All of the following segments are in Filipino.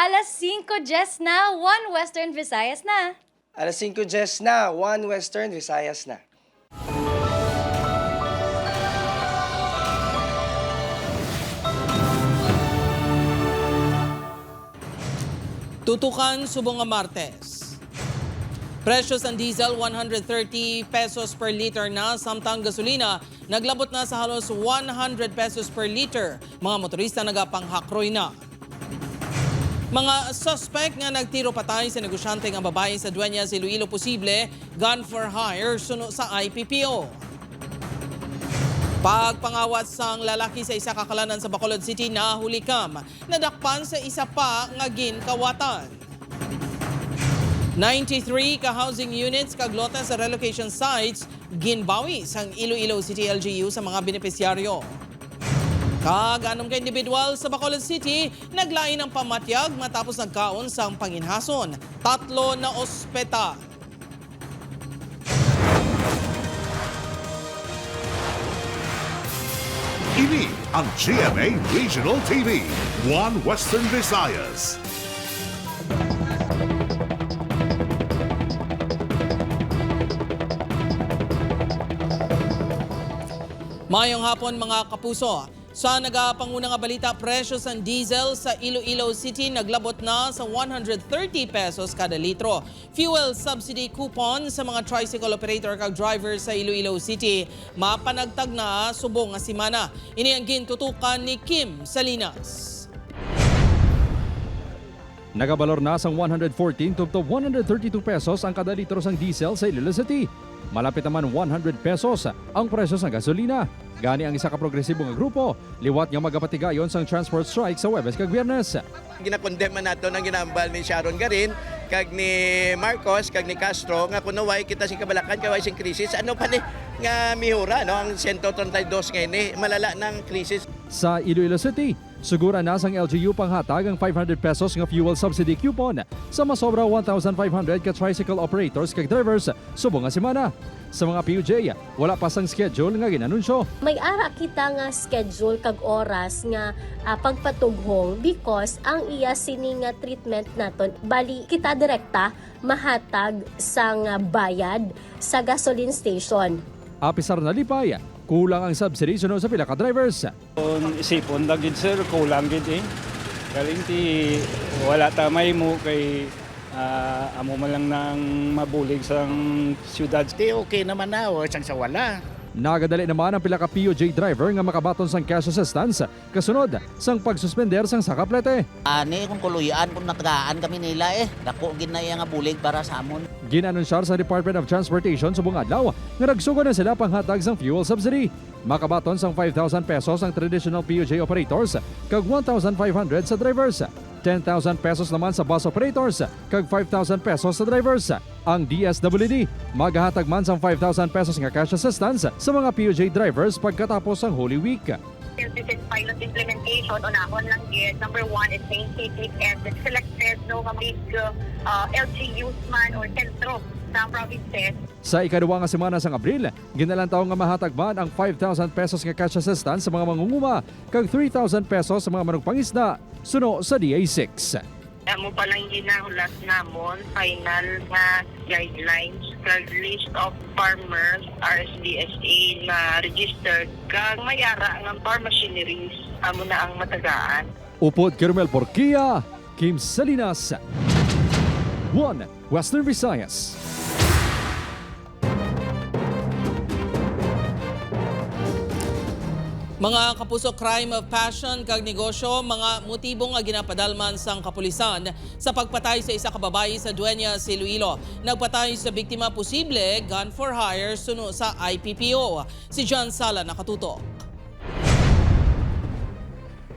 5:10 na, 1 Western Visayas na. 5:10 na, 1 Western Visayas na. Tutukan subong nga Martes. Presyo sa diesel 130 pesos per liter na, samtang gasolina naglabot na sa halos 100 pesos per liter. Mga motorista nagapanghakroy na. Mga suspect nga nagtiro patay sa negosyante nga babae sa Dueñas, Iloilo, posible gun for hire suno sa IPPO. Pagpangawat sang lalaki sa isa kakalanan sa Bacolod City na hulikam, nadakpan sa isa pa nga ginkawatan. 93 ka housing units kaglota sa relocation sites ginbawi sang Iloilo City LGU sa mga benepisyaryo. Kag-anom ka individual sa Bacolod City, naglain ng pamatyag matapos nagkaon sa panginhason. 3 na ospital. Ini ang GMA Regional TV, 1 Western Visayas. Mayong hapon mga kapuso. Sa nagapangunang balita, presyo sa diesel sa Iloilo City naglabot na sa 130 pesos kada litro. Fuel subsidy coupon sa mga tricycle operator kag driver sa Iloilo City mapanagtag na subong nga semana. Ini ang gintutukan ni Kim Salinas. Nagabalor na sang 114 to 132 pesos ang kada litro sang diesel sa Iloilo City. Malapit naman 100 pesos ang presyo sa gasolina. Gani ang isa ka progresibo nga grupo, liwat nga magapatigayon sang transport strike sa Huwebes kag Biyernes. Ginakondemna nato ng ginambal ni Sharon Garin, kag ni Marcos, kag ni Castro, nga kunaway kita si kabalakan, kaway sing krisis. Ano pa ni nga mihura, no? Ang 132 ngayon eh, malala ng krisis. Sa Iloilo City, sugura na sang LGU panghatag ang 500 pesos nga fuel subsidy coupon sa masobra 1,500 ka tricycle operators kag drivers subong nga semana. Sa mga PUJ, wala pa sang schedule nga ginanunsyo. May ara kita nga schedule kag oras nga pagpatughong because ang iya sini nga treatment naton bali kita direkta mahatag sang bayad sa gasoline station. Apisar na lipay, kulang ang subsidy suno sa pila ka drivers. Kung isipon lang gid sir, kulang gid eh. Galing ti wala tamay mo kay amo man lang nang mabulig sa siyudad. Di okay naman na, o siyang sa wala. Nagadali naman ang pila ka PUJ driver nga makabaton sang cash assistance kasunod sang pagsuspender sang sakaplete. Ani kung kuluyaan kung natagaan kami nila dako gid na nga bulig para sa amon. Ginanunsyar sa Department of Transportation subong adlaw nga nagsugod na sila panghatag sang fuel subsidy. Makabaton sang 5,000 pesos ang traditional PUJ operators kag 1,500 sa drivers. 10,000 pesos naman sa bus operators kag 5,000 pesos sa drivers. Ang DSWD maghahatag man sang 5,000 pesos nga cash assistance sa mga PUJ drivers pagkatapos ang Holy Week. This pilot implementation on ahon lang yun. Number 1 is maintain and selected no big LGUs man or sentro sa provinces. Sa ikaduwa nga semana sang Abril, ginalantaw nga mahatag man ang 5,000 pesos nga cash assistance sa mga mangunguma kag 3,000 pesos sa mga manugpangisda suno sa DA6. Amo pa lang ginahulas namon final nga guidelines kag list of farmers RSDSA na registered kag mayara nga farm machineries amo na ang matagaan. Upod Kermel Porquia, Kim Salinas, 1 Western Visayas. Mga kapuso, crime of passion kag negosyo, mga motibo nga ginapadalman sang kapulisan sa pagpatay sa isa ka babae sa Dueñas, Iloilo. Nagpatay sa biktima, posible gun for hire suno sa IPPO. Si John Sala nakatutok.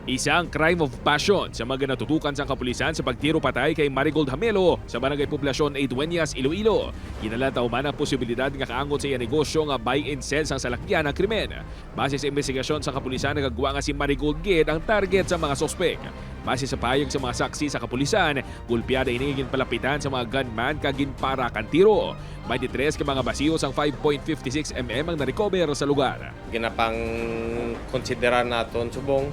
Isang crime of passion sa mga natutukan sa kapulisan sa pagtiro patay kay Marigold Hamelo sa Barangay Poblasyon 8 Dueñas, Iloilo. Kinalataw man ang posibilidad nga kaangot sa iya negosyo nga buy and sell sang salakyan ng krimen. Base sa investigasyon sa kapulisan, nagagawa nga si Marigold Gid ang target sa mga sospek. Base sa payag sa mga saksi sa kapulisan, gulpiyada inigin palapitan sa mga gunman kagin para kan tiro. 23 ka mga basiyos ang 5.56 mm ang na-recover sa lugar. Ginapang konsidera naton subong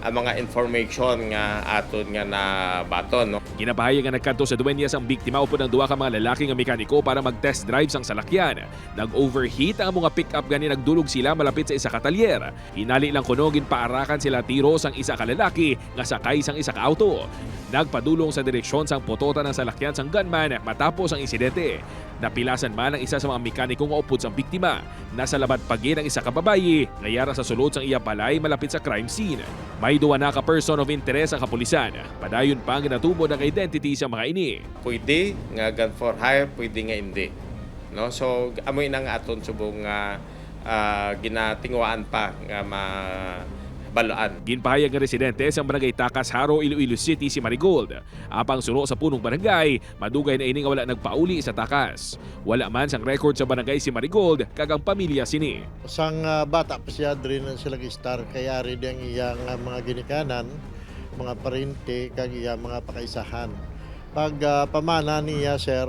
mga information nga aton nga na baton. No? Ginapahayag nga nagkanto sa Dueñas ang biktima upod ng duha ka mga lalaki nga mekaniko para mag-test drive sang salakyan. Nag-overheat ang mga pick-up gani nagdulog sila malapit sa isa ka talyer. Hinali lang kuno ginpaarakan sila tiro sang isa ka lalaki nga sakay sang isa ka auto. Nagpadulong sa direksyon sang potota ng salakyan sang gunman matapos ang insidente. Napilasan man ang isa sa mga mekaniko nga upod sang biktima. Nasa labat pagi ng isa ka babayi, ngayara sa sulod sang iya balay malapit sa crime scene. May duwa na ka person of interest ang kapulisan. Padayon pa ang ginatubo ng identity sa mga ini. Pwede nga gun for hire, pwede nga hindi. No? So amoy nang aton subong ginatingwaan pa nga balaan. Ginpahayag nga residente sa barangay Takas, Haro, Iloilo City si Marigold. Apang suno sa punong barangay, madugay na ini nga wala nagpauli sa Takas. Wala man sang record sa barangay si Marigold kagang pamilya sini. Sang bata pa siya rin sila star kaya rin ang iyang mga ginikanan, mga parente, kag iyang mga pakaisahan. Pag pamana niya sir,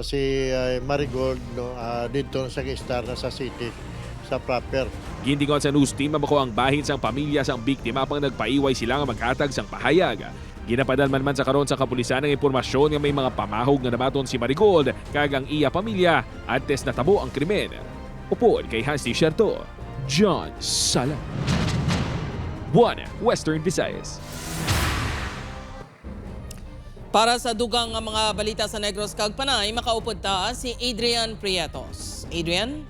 si Marigold no, dito sa star na sa city sa proper. Gintingon sa news team mabako ang bahin sang pamilya sang biktima pang nagpaiway sila nga maghatag sang pahayag. Ginapadalman man sa karon sa kapulisan ng impormasyon nga may mga pamahog nga nabaton si Marigold kag ang iya pamilya antes natabo ang krimen. Upod kay Hans T. Sherto, John Sala. 1 Western Visayas. Para sa dugang nga mga balita sa Negros kag Panay, makaupod ta si Adrian Prietos. Adrian?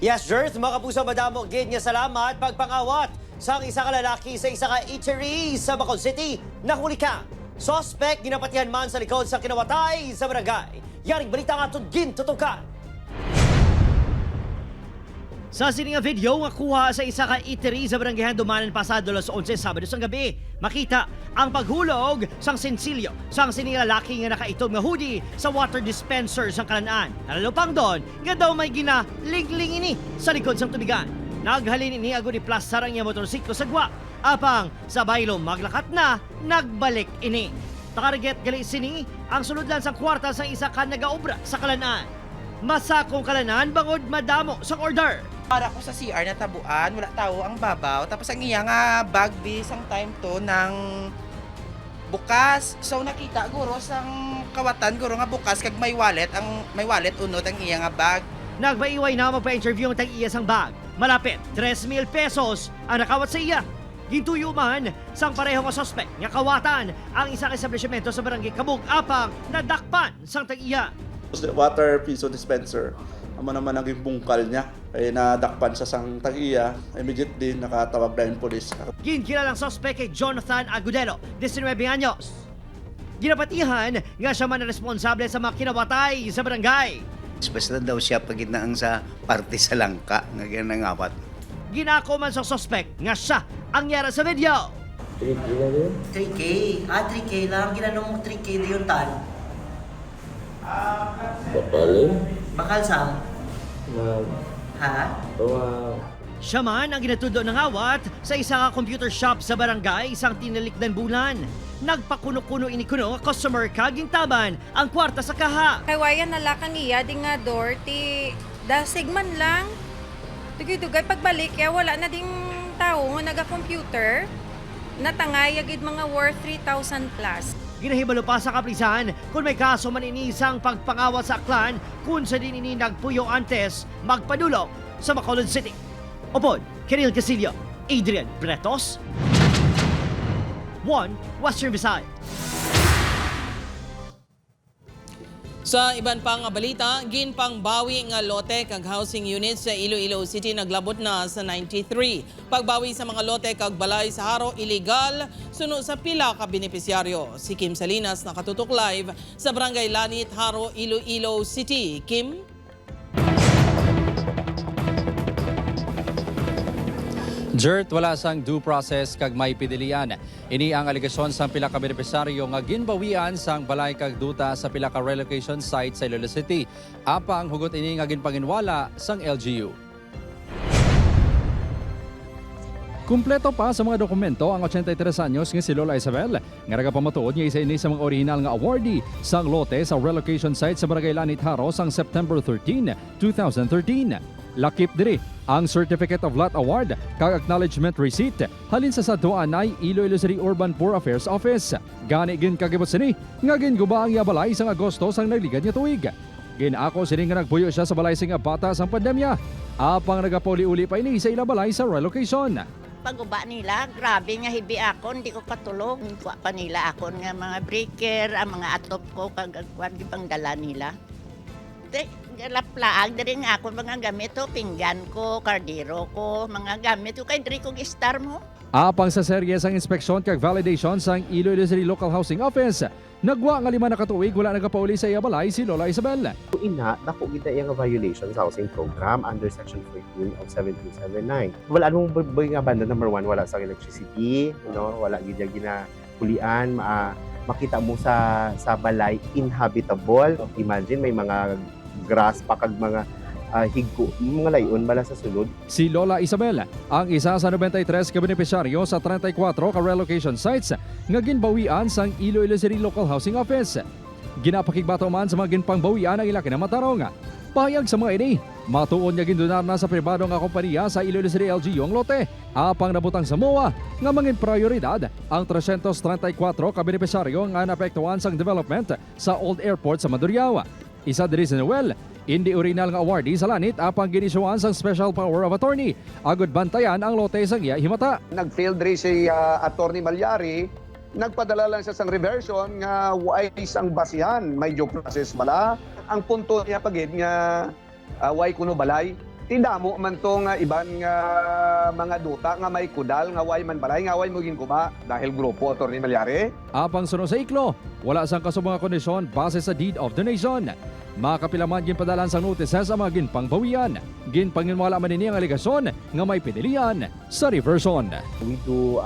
Yes, Jers, mga kapuso, madamo gid nga salamat pagpangawat sa isa ka lalaki sa isa ka eatery sa Bacolod City. Nahuli ka. Suspect ginapatihan man sa likod sa kinawatay sa barangay. Yaring balita nga itong gintutukan. Sa sininga video nga kuha sa isa ka eatery sa barangay Handumanan pasado alas 11 Sabado sang gabi, makita ang paghulog sang sensilyo sang sininga lalaki nga nakaitog nga hoodie sa water dispenser sang kalanaan. Nalalupang doon nga daw may ginalingling ini sa likod sang tubigan. Naghalin ini agud i-plus sarang iya motorsiklo sa gwa. Apang sa baylo maglakat na, nagbalik ini. Takarget gali sini ang suludlan sang kwarta sang isa ka nagaobra sa kalanaan. Masakong kalanaan bangod madamo sang order. Para ko sa CR na tabuan, wala tao ang babaw. Tapos ang iya nga bag bisang time to ng bukas. So nakita guro sang kawatan guro nga bukas kag may wallet unod ang iya nga bag. Nagpaiway na magpa-interview ang tag-iya sang bag. Malapit 3,000 pesos ang nakawat sa iya. Gintuyo man sang pareho nga suspect nga kawatan ang isang establishmento sa barangay Kabug apang nadakpan sang tag-iya. Water piso dispenser. Amo naman ang bungkal niya ay nadakpan sa sang tag-iya, immediately nakatawag na yung polis. Ginkilalang suspect kay Jonathan Agudelo, 19 anyos. Ginapatihan nga siya man ang responsable sa mga kinawatay sa barangay. Basta daw siya paginaang sa parte sa langka nga ginangawat. Ginako man sa suspect nga siya ang yara sa video. 3K na yun? 3K? 3K lang. Ginanong 3K na yun tan. Bakal sa? Ha? Siya man ang ginatudo ng awat sa isang computer shop sa barangay isang tinalikdan bulan. Nagpakuno-kuno ini kuno customer kaging taban ang kwarta sa kaha. Kay wayan nalakan niya di nga door ti dasigman lang. Dugay-dugay pagbalik ya wala na ding tao nga naga-computer. Natangay agid mga worth 3,000 plus. Ginahibalo pa sa kaprisan kung may kaso man inisang pagpangawat sa aklan kung sa din ini nagpuyo antes magpadulong sa Bacolod City. Upod, Kiril Casillo, Adrian Bretos, 1 Western Visayas. Sa iban pang balita, ginpang bawi nga lote kag housing units sa Iloilo City naglabot na sa 93. Pagbawi sa mga lote kag balay sa Haro illegal suno sa pila ka benepisyaryo. Si Kim Salinas nakatutok live sa Barangay Lanit, Haro, Iloilo City. Kim? Jert, wala sang due process kag may pidilian. Ini ang aligasyon sa pila ka benepisaryo nga ginbawian sang balay kag duta sa pila ka relocation site sa Iloilo City. Apang hugot ini nga ginpanginwala sang LGU. Kumpleto pa sa mga dokumento ang 83 anyos nga si Lola Isabel nga nagapamatuod niya isa ini sa mga original nga awardee sang lote sa relocation site sa Barangay Lanit, Haro sang September 13, 2013. Lakip diri ang Certificate of Lot Award kag acknowledgement receipt halin sa Saduanay Iloilo City Urban Poor Affairs Office. Gani gin kagibot sini nga ginguba ang balay sang Agosto sang nagligad nga tuig. Ginako sini nga nagpuyo siya sa balay sing bata sang pandemya. Apang nagapuli-uli pa ini sa ila balay sa relocation. Paguba nila, grabe nga hibi ako, hindi ko katulog. Kuha pa nila ako nga mga breaker, ang mga atop ko, kagagwan, di pang dala nila. Laplaag, dari nga ako mga gamit ko, pinggan ko, kardero ko, mga gamit ko, kay dari kong star mo. Apang sa serye sang inspeksyon kag validation sang Iloilo City Local Housing Office, nagwa nga 5 na katuig wala nagapauli sa iya balay si Lola Isabel. Ina, dako kita yung violation sa housing program under Section 14 of 7279. Wala nung nga banda number 1, wala sa electricity, wala gina ginapulian, makita mo sa balay inhabitable. Imagine may mga grass pa kag mga higko, mga layon bala sa sulod. Si Lola Isabel, ang isa sa 93 ka benepisyaryo sa 34 ka relocation sites nga ginbawian sang Iloilo City Local Housing Office. Ginapakigbato man sa mga ginpangbawian ang ilaki na matarong. Pahayag sa mga ini, matuon niya gindonar na sa pribado nga kompanya sa Iloilo City LGU ang lote. Apang nabutang sa MOA nga mangin prioridad ang 334 ka benepisyaryo nga naapektuhan sang development sa Old Airport sa Maduriao. Isa diri si Noel, hindi original nga awardee sa lanit apang ginisuan sang special power of attorney. Agud bantayan ang lote sang iya himata. Nag-failed rin si Attorney Malyari, nagpadala lang siya sang reversion nga why isang basihan, may due process bala. Ang punto niya pagid nga why kuno balay. Tindamo man to nga iban nga mga duta nga may kudal nga why man balay nga why mo ginkuba dahil grupo Attorney Malyari. Apang sunod sa iklo, wala sang kasubang kondisyon base sa deed of donation. Makapilaman ginpadalan sang notices ang mga ginpangbawian. Ginpanginwala man ini ang aligasyon nga may pinilian sa reversion. We do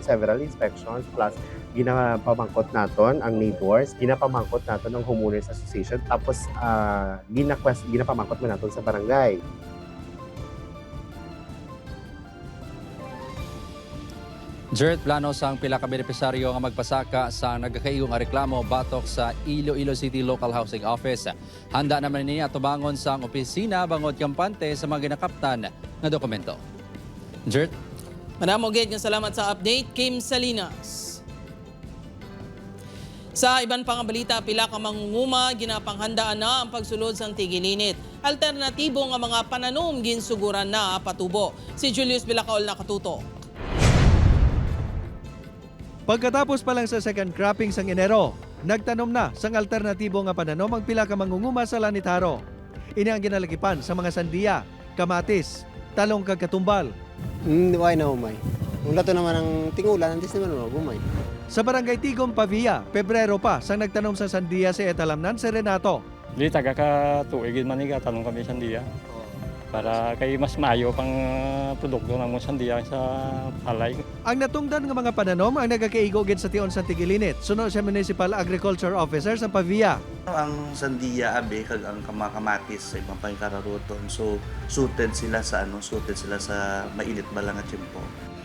several inspections, plus ginapamangkot naton ang neighbors, ginapamangkot naton ang homeowners association, tapos ginapamangkot man naton sa barangay. Jared plano sang pila ka benepisaryo nga magpasaka sa nagkakaigong nga reklamo batok sa Iloilo City Local Housing Office. Handa naman niya tubangon sang opisina bangod kampante sa mga ginakaptan nga dokumento. Jared? Manamo gid nga salamat sa update, Kim Salinas. Sa iban pang balita, pila ka mangunguma ginapanghandaan na ang pagsulod sang tigilinit. Alternatibo nga mga pananom ginsuguran na patubo. Si Julius Bilacaol nakatuto. Pagkatapos pa lang sa second cropping sang Enero, nagtanom na sang alternatibo nga pananom ang pila ka mangunguma sa Lanitharo. Ini ang ginalakipan sa mga sandiya, kamatis, talong kag katumbal. Why na umay? Kung lato naman ang tingulan, antes naman umay. Sa Barangay Tigom, Pavia, Pebrero pa sang nagtanom sa sandiya si Etalamnan si Renato. Di taga ka tuigin maniga, tanong kami sandiya. Para kay mas mayo pang produkto ng mga sandiya sa palay. Ang natungdan ng mga pananom ang nagkakaigogin sa Tion San Tigilinit. Sunod siya Municipal Agriculture Officer sa Pavia. Ang sandiya abe kag ang kamatis sa ibang pangkararuton. So suited sila sa mainit ba lang nga tiyempo.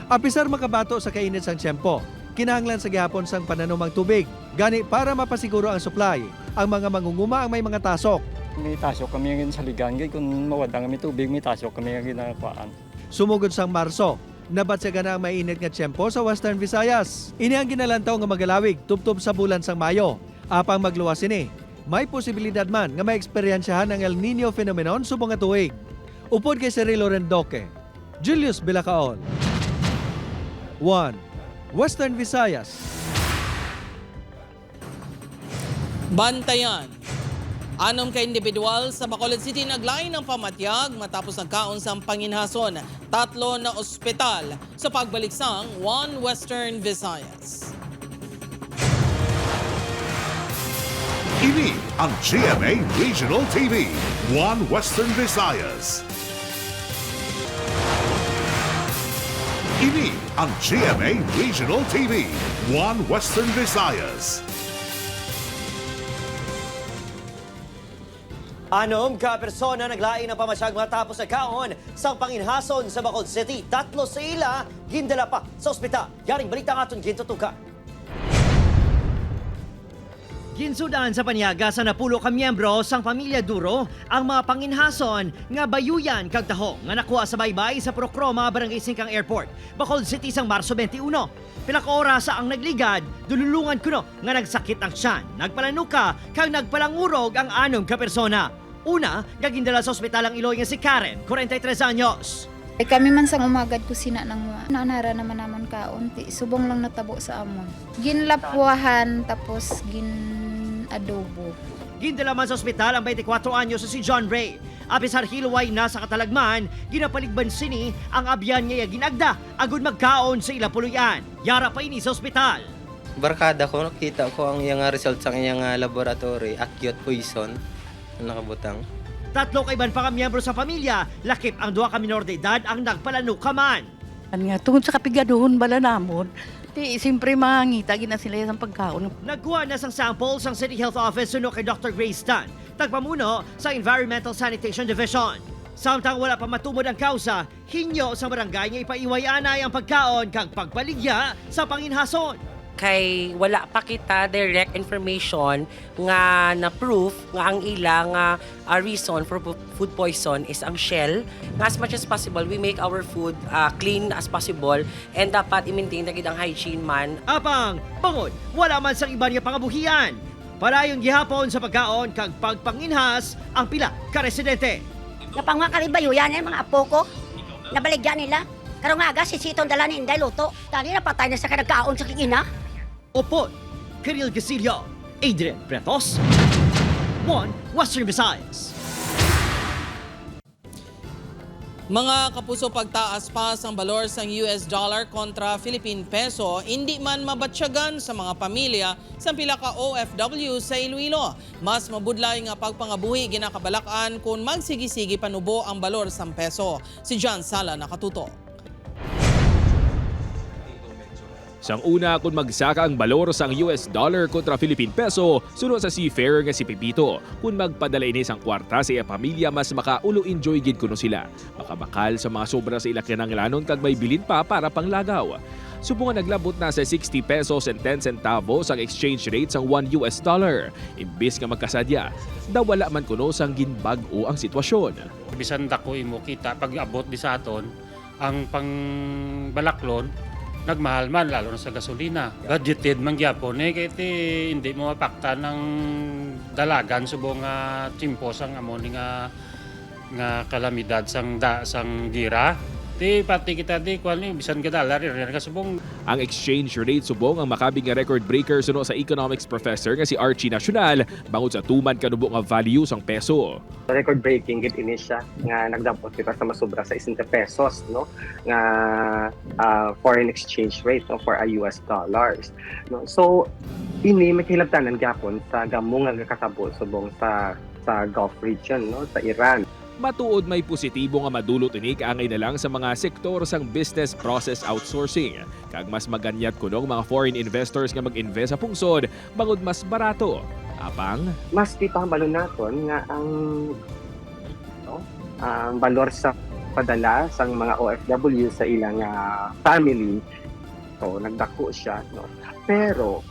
Apisar makabato sa kainit sang tiyempo. Kinahanglan sa gihapon sang pananom ang tubig. Gani para mapasiguro ang supply. Ang mga mangunguma ang may mga tasok. May tasok kami yung sa ligan, kung mawadang kami tubig, may tasok kami yung ginagakwaan. Sumugod sang Marso, nabatsaga na ang mainit nga tiyempo sa Western Visayas. Ini ang ginalantaw nga magalawig, tubtob sa bulan sang Mayo. Apang magluwas ini, may posibilidad man nga maeksperiensyahan ang El Nino phenomenon subong nga tuig. Upod kay Cirilo Rendoque, Julius Bilacaol. 1. Western Visayas. Bantayan. 6 ka individual sa Bacolod City naglain ng pamatyag matapos nagkaon sa panginhason. 3 na ospital sa pagbalik sang One Western Visayas. Ini ang GMA Regional TV, One Western Visayas. Ini ang GMA Regional TV, One Western Visayas. 6 ka persona naglain ng pamasyag matapos nagkaon sa panginhason sa Bacolod City. 3 sa ila gindala pa sa ospital. Yaring balita nga itong gintutuka. Ginsudan sa paniaga sa napulo ka miyembro sang pamilya Duro ang mga panginhason nga bayuyan kag taho nga nakuha sa baybay sa Procroma, Barangay Singkang Airport, Bacolod City sang Marso 21. Pila ka oras ang nagligad, dululungan kuno nga nagsakit ang tiyan, nagpalanuka kag nagpalangurog ang 6 ka persona. Una, gagindala sa ospital ang Iloy nga si Karen, 43 anyos. Kami man sang umagad kusina ng naanara naman naman kaunti. Subong lang natabo sa amon. Ginlapwahan tapos adobo. Gindala man sa ospital ang 24 anyos si John Ray. Apisar hilway na sa katalagman, ginapaligban sini ang abyan niya ginagda agud magkaon sa ilapuluyan. Yara pa ini sa ospital. Barkada ko, nakita ko ang iyang result sa iyang laboratory, acute poison na nakabutang. 3 kaiban pa ka miyembro sa pamilya, lakip ang 2 ka minor de edad ang nagpalanukaman. Nga, tungkol sa kapigaduhon bala namon, siyempre mangita gina sila sa pagkaon. Nagkuha na sang sample sang City Health Office suno kay Dr. Grace Tan, tagpamuno sa Environmental Sanitation Division. Samtang wala pa matumod ang kausa, hinyo sa barangay nga ipaiway-anay ang pagkaon kag pagpaligya sa panginhason. Kay wala pa kita direct information nga na proof nga ang ilang reason for food poison is ang shell. Nga as much as possible, we make our food clean as possible and dapat i-maintain na ang hygiene man. Apang, bangod, wala man sang iba niya pangabuhian. Parayon gihapon sa pagkaon kag pagpanginhas ang pila ka residente. Napang mga kalibayo yan mga apo ko. Nabaligyan nila. Karong aga, sisitong dala ni Inday Luto. Tani na patay na sa kanagkaon sa kikina. Opo, Kirill Gasilio, Adrian Bretos, 1 Western Visayas. Mga kapuso, pagtaas pa ang balor sang US dollar kontra Philippine peso, hindi man mabatsyagan sa mga pamilya sa pila ka OFW sa Iloilo. Mas mabudlay nga pagpangabuhi ginakabalakan kung magsigi-sigi panubo ang balor sang peso. Si John Sala nakatuto. Sang una, kung magsaka ang balor sang US dollar kontra Philippine peso, sunod sa seafarer nga si Pepito. Kung magpadala ini sang kwarta sa iya pamilya, mas makaulo-enjoy gid kuno sila. Makabakal sa mga sobra sa ila kinanglanon kag may bilin pa para panglagaw. Subong nga naglabot na sa 60 pesos and 10 centavos ang exchange rate sang 1 US dollar. Imbis nga magkasadya, dawala man kuno sang ginbag-o ang sitwasyon. Bisan dako imo kita pag abot di sa aton ang pangbalaklon nagmahal man lalo na sa gasolina. Budgeted man gyapon kay hindi mo mapakta ng dalagan subong nga timpo sang amon nga kalamidad sang gira. Ti pati kita di kwali bisan ka dollar rin kasubong. Ang exchange rate subong ang makabing nga record breaker suno sa economics professor nga si Archie Nacional bangod sa tuman kanubo nga value sang peso. Record breaking gid ini siya nga nagdampot kita sa masubra sa 60 pesos no nga foreign exchange rate no, for a US dollars no. So ini makilabtanan gyapon sa gamo nga kakatabo subong sa Gulf region no, sa Iran. Matuod may positibo nga madulot ini kaangay na lang sa mga sektor sang business process outsourcing. Kag mas maganyat kunong mga foreign investors nga mag-invest sa pungsod bangod mas barato. Apang mas ipambalo naton nga ang balor sa padala sang mga OFW sa ilang family so nagdako siya no. Pero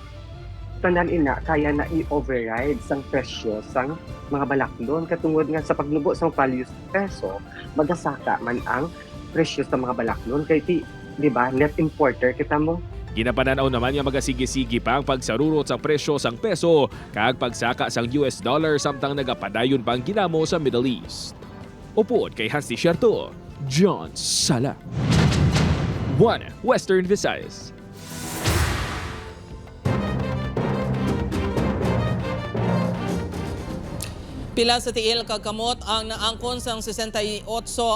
tanan ina kaya na i-override sang presyo sang mga balaklon katungod nga sa pagnubo sang value sa peso magasaka man ang presyo sa mga balaklon kay di ba net importer kita mo. Ginapananaw naman nga magasigi-sigi pa ang pagsarurot sa presyo sang peso kag pagsaka sang US dollar samtang nagapadayon pa ang ginamo sa Middle East. Upod kay Hans Tishierto, John Sala, 1 Western Visayas. Pila sa tiil kagkamot ang naangkon sang 68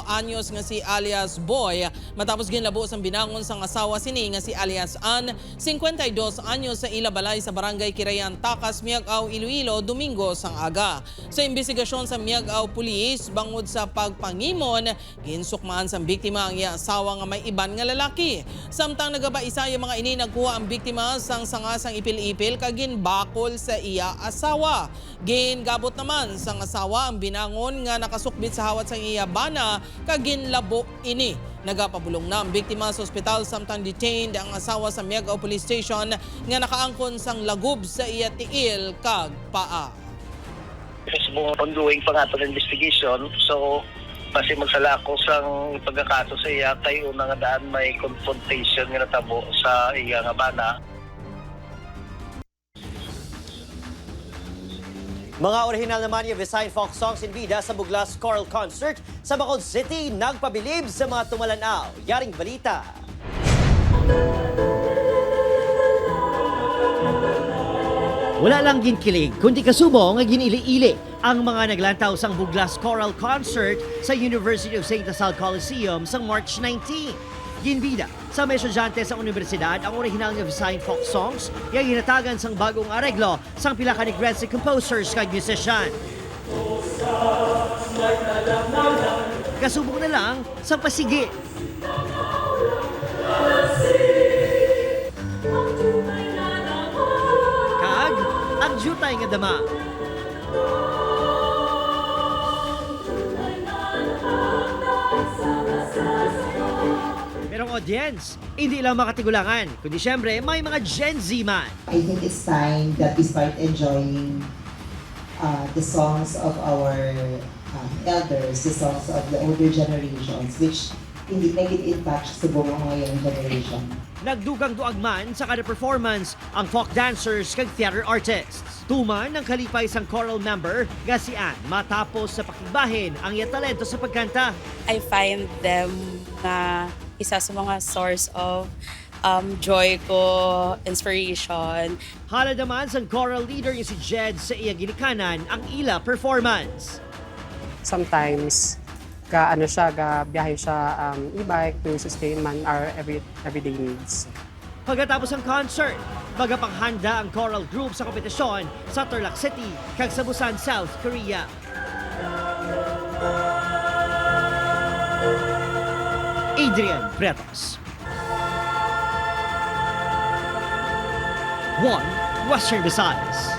anyos nga si alias Boy matapos ginlabo sang binangon sang asawa sini nga si alias Ann, 52 anyos sa Ilabalay sa Barangay Kirayan, Takas, Miagao, Iloilo, Domingo sang aga. Sa imbestigasyon sa Miagao Police bangod sa pagpangimon, ginsukmaan sang biktima ang iya asawa nga may iban nga lalaki. Samtang nagabaisa yung mga ini nagkuha ang biktima sang sangasang ipil-ipil kag ginbakol sa iya asawa. Gingabot naman sa sang asawa ang binangon nga nakasukbit sa hawat sang iya bana kag ginlabo ini. Nagapabulong na ang biktima sa ospital samtang detained ang asawa sa Miagao Police Station nga nakaangkon sang lagob sa iya tiil kag paa. Possible ongoing pa nga ito investigation. So, kasi magsala ako sa pagkakato sa iya, tayo na nga daan may confrontation nga natabo sa iya nga bana. Mga orihinal naman yung Visayan folk songs in bida sa Buglas Choral Concert sa Bacolod City nagpabilib sa mga tumalanaw. Yaring balita. Wala lang ginkilig, kundi kasubong nga ginili-ili ang mga naglantaw sang Buglas Choral Concert sa University of St. Asal Coliseum sa March 19. Ginbida sa mga estudyante sa universidad ang orihinal nga Visayan folk songs yung hinatagan sang bagong areglo sang pila ka Negrense composers kag musician. Kasubok na lang sa pasigit. Kag ang jutay nga dama. Pero ang audience, hindi lang makatigulangan, kundi syempre may mga Gen Z man. I think it's time that we start enjoying the songs of our elders, the songs of the older generations, which hindi naging in touch sa buong ngayong generation. Nagdugang duag man sa kada performance ang folk dancers kag theater artists. Tuman ng kalipay sang choral member nga si Ann matapos sa pakigbahin ang iya talento sa pagkanta. I find them na isa sa mga source of joy ko, inspiration. Hala naman sang choral leader niya si Jed sa iya ginikanan ang ila performance. Sometimes biyahe siya e-bike to sustain man our everyday needs. Pagkatapos ng concert, magapanghanda ang choral group sa kompetisyon sa Tarlac City kag sa Busan, South Korea. Adrian Bretos. One Western Visayas.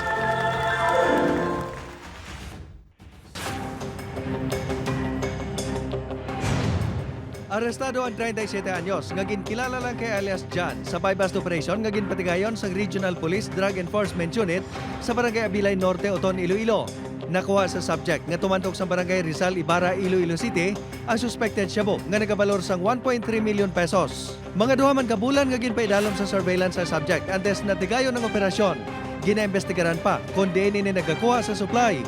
Arestado ang 37 anyos nga ginkilala lang kay alias John sa bypass operation nga ginpatigayon sa Regional Police Drug Enforcement Unit sa Barangay Abilay Norte, Oton, Iloilo. Nakuha sa subject nga tumantok sa Barangay Rizal, Ibarra, Iloilo City ang suspected shabu nga nagabalor sang 1.3 million pesos. Mga duha man kabulan nga ginpaidalom sa surveillance sa subject antes na tigayon ng operasyon. Ginaimbestigaran pa kung diin ini nagakuha sa supply.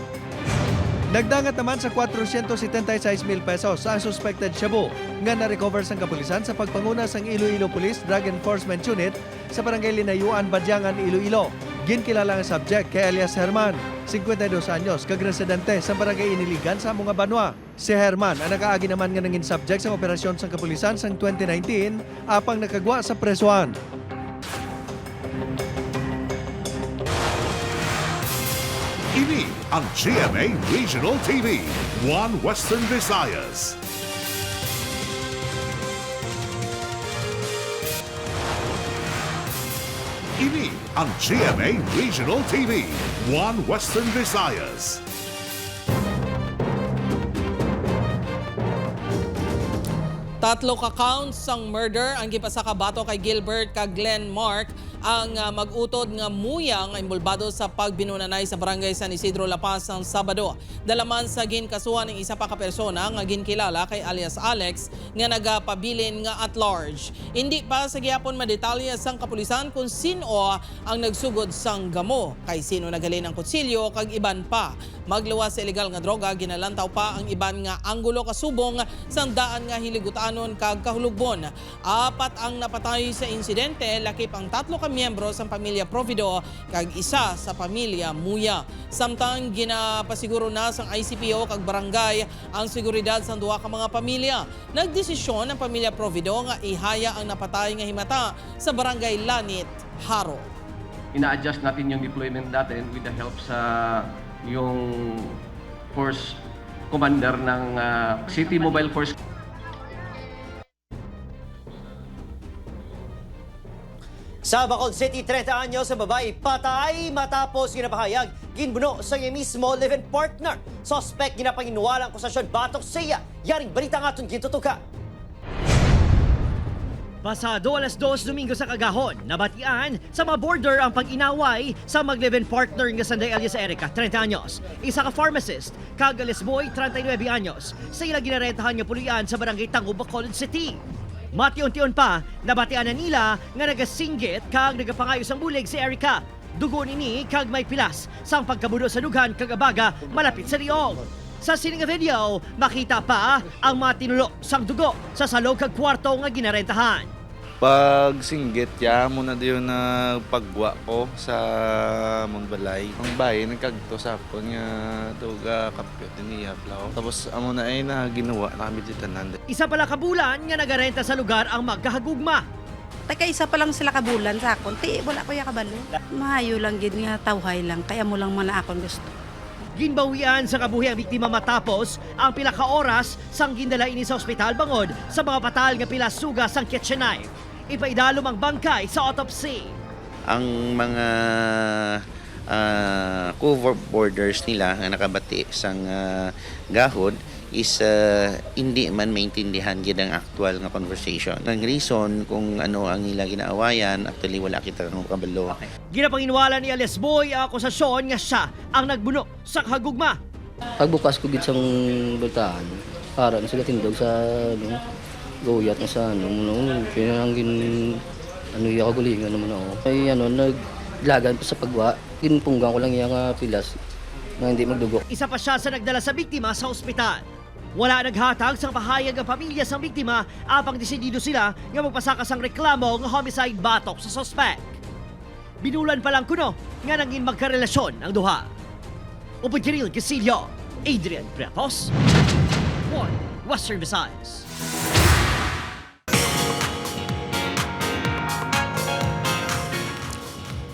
Nagdangat naman sa 476,000 pesos ang suspected shabu nga na-recover sang kapulisan sa pagpanguna sang Iloilo Police Drug Enforcement Unit sa Barangay Linayuan, Badyangan, Iloilo. Ginkilala ang subject kay alias Herman, 52 anyos, kag residente sa Barangay Iniligan sa Munga Banwa. Si Herman ang nakaagi naman nga nangin subject sa operasyon sang kapulisan sang 2019 apang nakagwa sa presuan. Ini ang GMA Regional TV, One Western Visayas. Ini ang GMA Regional TV, One Western Visayas. Tatlo ka counts sang murder ang gipasakabato kay Gilbert kag Glenn Mark ang mag-utod nga muya nga imbulbado sa pagbinunanay sa Barangay San Isidro, La Paz ang Sabado. Dalaman sa ginkasuhan ng isa pa ka persona nga ginkilala kay alias Alex nga nagapabilin nga at large. Hindi pa sa gihapon madetalya sang kapulisan kung sino ang nagsugod sang gamo, kay sino nagalin ang kutsilyo kag iban pa. Magluwas sa illegal nga droga, ginalantaw pa ang iban nga anggulo kasubong sang daan nga hiligutanon kag kahulugbon. Apat ang napatay sa insidente, lakip ang tatlo ka miyembro sa pamilya Provido kag isa sa pamilya Muya. Samtang ginapasiguro na sang ICPO kag barangay ang seguridad sa duha ka mga pamilya. Nagdesisyon ang pamilya Provido nga ihaya ang napatay nga himata sa barangay Lanit, Haro. Ina-adjust natin yung deployment natin with the help sa yung force commander ng City Mobile Force. Sa Bacolod City, 30 anyos sa babae patay matapos ginapahayag ginbuno sa iya mismo live-in partner. Suspect ginapanginuwalang akusasyon batok siya. Yaring balita nga itong gintutuka. Pasado 2:00 Domingo sa Kagahon, nabatian sa mga border ang pag-inaway sa mag-live-in partner nga Sanday Elias Erica, 30 anyos. Isa ka pharmacist, kag Boy, 39 anyos. Sa ila ginarentahan nga pulian sa barangay Tango, Bacolod City. Mati-unti-un pa, nabatian na nila nga nagasinggit kag nagapangayos ang bulig si Erica. Dugo nini kag may pilas sang pagkabudo sa dughan kag abaga malapit sa liog. Sa sining video, makita pa ang matinulo sang dugo sa salog kag kwarto nga ginarentahan. Pag singgit ya, muna diyo na pagwa ko sa Monbalay. Ang bahay, nagkagto sa ako nga tuga kapyot niya plao. Tapos amo na ay na ginawa na kami dito nande. Isa pala kabulan nga nagarenta sa lugar ang magkahagugma. Taka isa pa lang sila kabulan sa akon. Ti, wala ko ya kabalo. Mahayo lang gid nga tawhay lang. Kaya mo lang man akon gusto. Ginbawian sa kabuhi ang biktima matapos ang pila ka oras sang gindala ini sa ospital bangod sa mga patal nga pila suga sang kitchen knife. Ipaidalom ang bangkay sa autopsy. Ang mga cover borders nila nga nakabati sang gahod is hindi man maintindihan gid ang actual nga conversation. Ang reason kung ano ang ila ginaawayan, actually wala kita ng kabalo. Ginapanginwala ni Elias Boy ang akusasyon nga siya ang nagbuno sa kahagugma. Pagbukas ko gid sang bultaan para na sila tindog sa goyat na sa pinangin iya kagulingan naman ako. Ay naglagan pa sa pagwa, ginpunggan ko lang iya nga pilas na hindi magdugo. Isa pa siya sa nagdala sa biktima sa ospital. Wala naghatag sang pahayag ang pamilya sang biktima apang desidido sila nga magpasakas ang reklamo nga homicide batok sa suspect. Binulan pa lang kuno nga naging magkarelasyon ang duha. Upod Kiril Casillo, Adrian Pretos, One Western Visayas.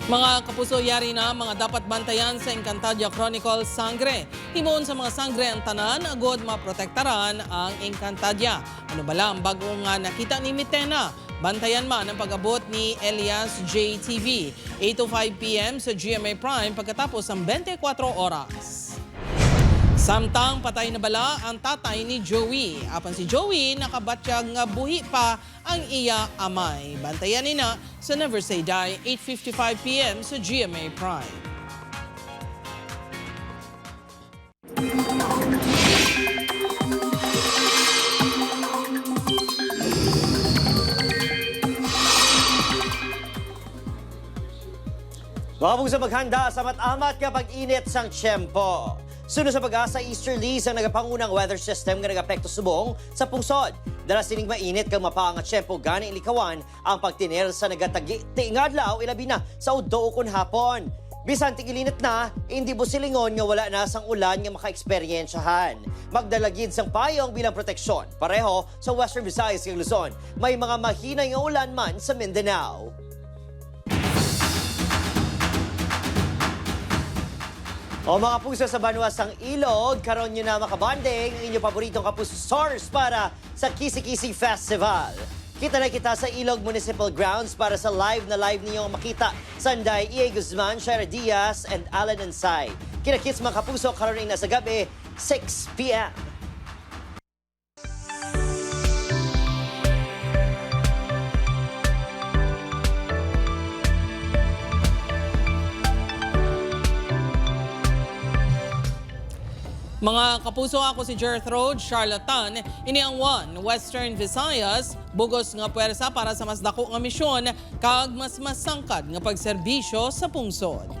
Mga kapuso, yari na mga dapat bantayan sa Encantadia Chronicle Sangre. Himoon sa mga sangre ang tanan, agod maprotektaran ang Encantadia. Ano bala ang bagong nakita ni Mitena? Bantayan man ang pag-abot ni Elias JTV. 8:05 p.m. sa GMA Prime pagkatapos ng 24 oras. Samtang patay na bala ang tatay ni Joey. Apan si Joey nakabatyag nga buhi pa ang iya amay. Bantayan nina sa Never Say Die, 8:55 p.m. sa GMA Prime. Mga puso, maghanda sa mat-amat kapag init sang tiyempo. Sunod sa pag-asa, easterlies ang nagapangunang weather system nga nagapekto subong sa pungsod. Dala sining mainit kang mapaang at tiyempo gani ilikawan ang pagtinir sa nagatagi tingadlaw ilabi na sa udto ukon hapon. Bisan tigilinit na, hindi busilingon nga wala na sang ulan nga maka-eksperyensyahan. Magdalagid sang payong bilang proteksyon. Pareho sa Western Visayas ug Luzon, may mga mahinay nga ulan man sa Mindanao. O mga puso sa Banwas ng Ilog, karon nyo na makabanding ang inyong paboritong kapuso source para sa Kisi-Kisi Festival. Kita na kita sa Ilog Municipal Grounds para sa live ninyong makita Sanday, E.A. Guzman, Shara Diaz, and Alan Ansay. Kinakits mga kapuso, karon na sa gabi, 6 p.m. Mga kapuso, ako si Jerth Road, Charlatan. Ini ang One Western Visayas, bugos nga puwersa para sa mas dako nga misyon kag mas masangkad nga pagserbisyo sa pungsod.